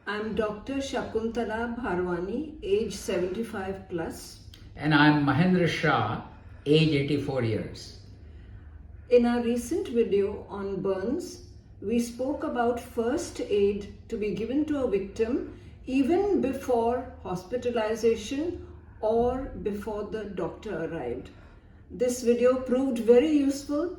I'm Dr. Shakuntala Bharwani, age 75 plus. And I'm Mahendra Shah, age 84 years. In our recent video on burns, we spoke about first aid to be given to a victim even before hospitalization or before the doctor arrived. This video proved very useful,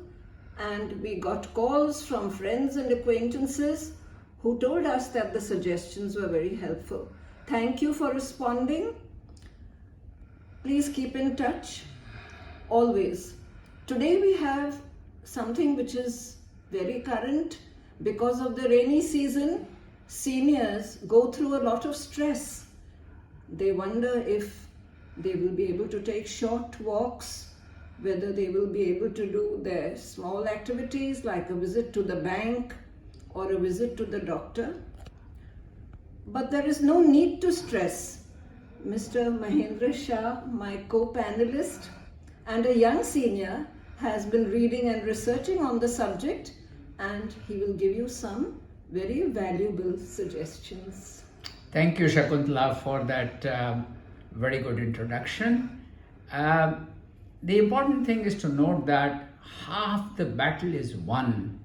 and we got calls from friends and acquaintances who told us that the suggestions were very helpful. Thank you for responding. Please keep in touch always. Today we have something which is very current. Because of the rainy season, seniors go through a lot of stress. They wonder if they will be able to take short walks, whether they will be able to do their small activities like a visit to the bank or a visit to the doctor. But there is no need to stress. Mr. Mahendra Shah, my co-panelist and a young senior, has been reading and researching on the subject, and he will give you some very valuable suggestions. Thank you, Shakuntala, for that very good introduction. The important thing is to note that half the battle is won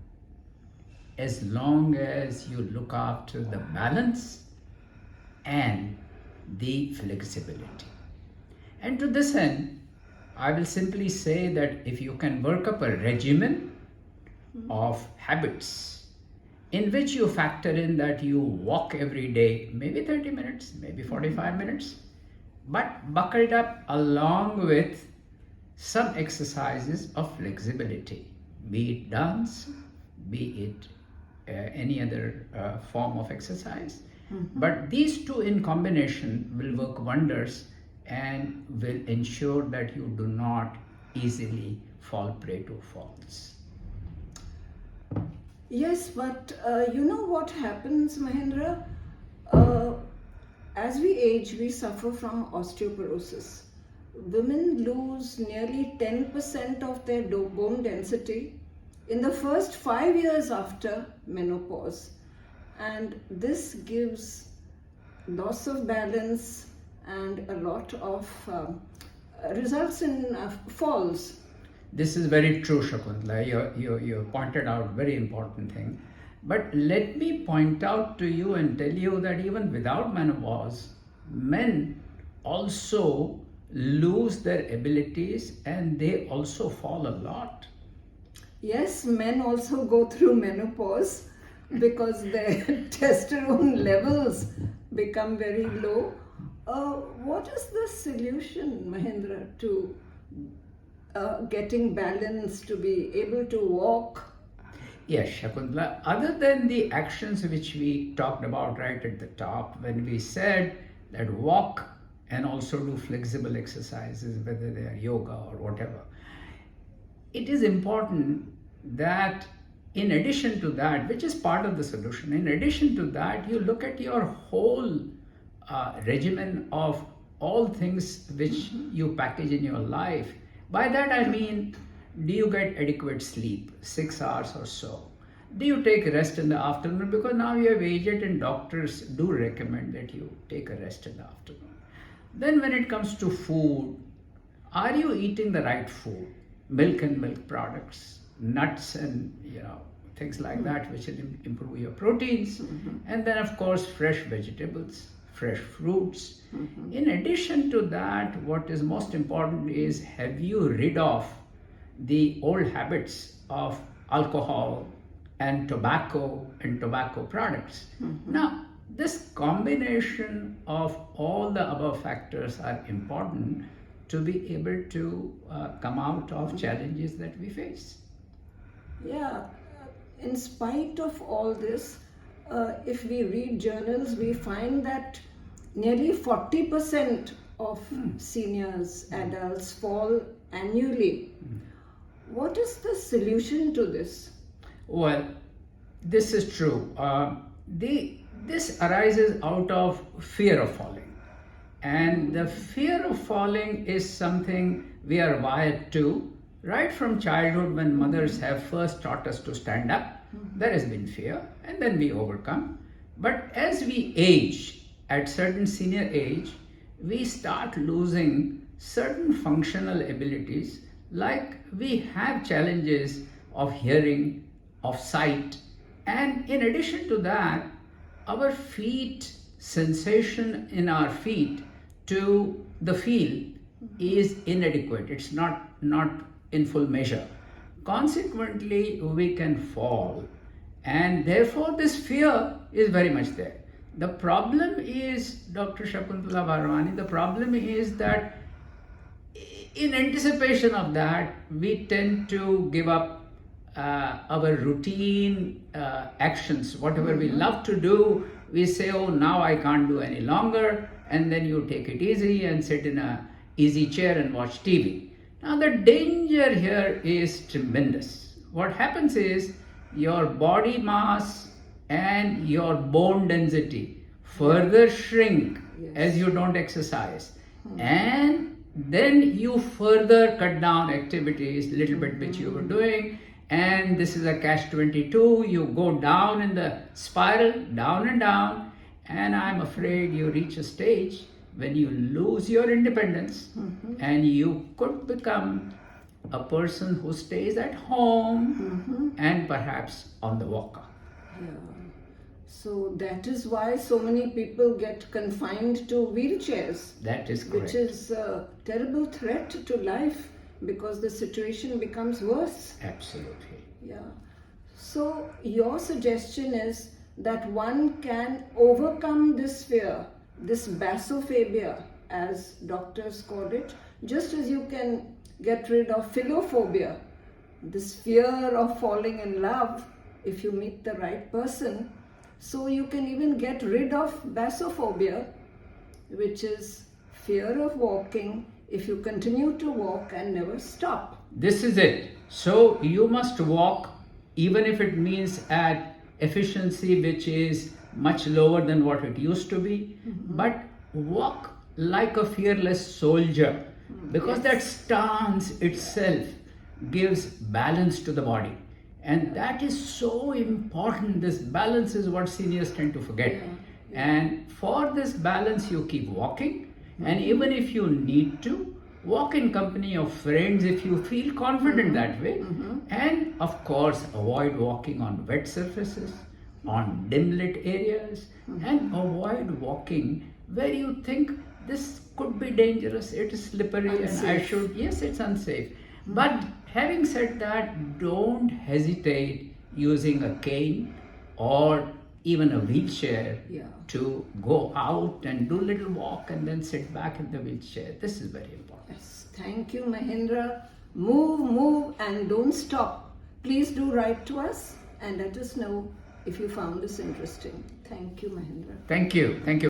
as long as you look after the balance and the flexibility. And to this end, I will simply say that if you can work up a regimen of habits in which you factor in that you walk every day, maybe 30 minutes, maybe 45 minutes, but buckled up along with some exercises of flexibility, be it dance, be it any other form of exercise. But these two in combination will work wonders and will ensure that you do not easily fall prey to falls. Yes, but you know what happens, Mahendra? As we age, we suffer from osteoporosis. Women lose nearly 10% of their bone density in the first 5 years after menopause. And this gives loss of balance and a lot of results in falls. This is very true, Shakuntala. You pointed out very important thing. But let me point out to you and tell you that even without menopause, men also lose their abilities and they also fall a lot. Yes, men also go through menopause because their testosterone levels become very low. What is the solution, Mahendra, to getting balance, to be able to walk? Yes, Shakuntala. Other than the actions which we talked about right at the top, when we said that walk and also do flexible exercises, whether they are yoga or whatever, it is important that in addition to that, which is part of the solution, in addition to that, you look at your whole regimen of all things which you package in your life. By that I mean, do you get adequate sleep, 6 hours or so? Do you take rest in the afternoon? Because now you have aged and doctors do recommend that you take a rest in the afternoon. Then when it comes to food, are you eating the right food? Milk and milk products, nuts and things like that which will improve your proteins. And then of course fresh vegetables, fresh fruits. In addition to that, what is most important is, have you rid of the old habits of alcohol and tobacco products? Now, this combination of all the above factors are important to be able to come out of challenges that we face. Yeah, in spite of all this, if we read journals, we find that nearly 40% of seniors, adults fall annually. What is the solution to this? Well, this is true. This arises out of fear of falling. And the fear of falling is something we are wired to. Right from childhood, when mothers have first taught us to stand up, there has been fear, and then we overcome. But as we age, at certain senior age, we start losing certain functional abilities, like we have challenges of hearing, of sight, and in addition to that, our feet, sensation in our feet to the feel is inadequate. It's not in full measure. Consequently, we can fall, and therefore this fear is very much there. The problem is, Dr. Shakuntala Bharwani, the problem is that in anticipation of that, we tend to give up our routine actions. Whatever we love to do, we say, oh, now I can't do any longer, and then you take it easy and sit in a easy chair and watch TV. Now the danger here is tremendous. What happens is your body mass and your bone density further shrink as you don't exercise, and then you further cut down activities little bit which you were doing, and this is a catch-22. You go down in the spiral, down and down, and I'm afraid you reach a stage when you lose your independence, and you could become a person who stays at home and perhaps on the walker. Yeah. So that is why so many people get confined to wheelchairs. That is correct. Which is a terrible threat to life, because the situation becomes worse. Absolutely. Yeah. So your suggestion is that one can overcome this fear, this basophobia, as doctors call it, just as you can get rid of philophobia, this fear of falling in love if you meet the right person. So you can even get rid of basophobia, which is fear of walking, if you continue to walk and never stop. This is it. So you must walk, even if it means at efficiency which is much lower than what it used to be, but walk like a fearless soldier, because that stance itself gives balance to the body. And that is so important. This balance is what seniors tend to forget. And for this balance, you keep walking. And even if you need to, walk in company of friends if you feel confident that way. And of course, avoid walking on wet surfaces, on dim lit areas, and avoid walking where you think this could be dangerous, it is slippery, and I should, yes, it's unsafe. But having said that, don't hesitate using a cane or even a wheelchair to go out and do a little walk and then sit back in the wheelchair. This is very important. Yes, thank you, Mahindra. Move, and don't stop. Please do write to us and let us know if you found this interesting. Thank you, Mahindra. Thank you.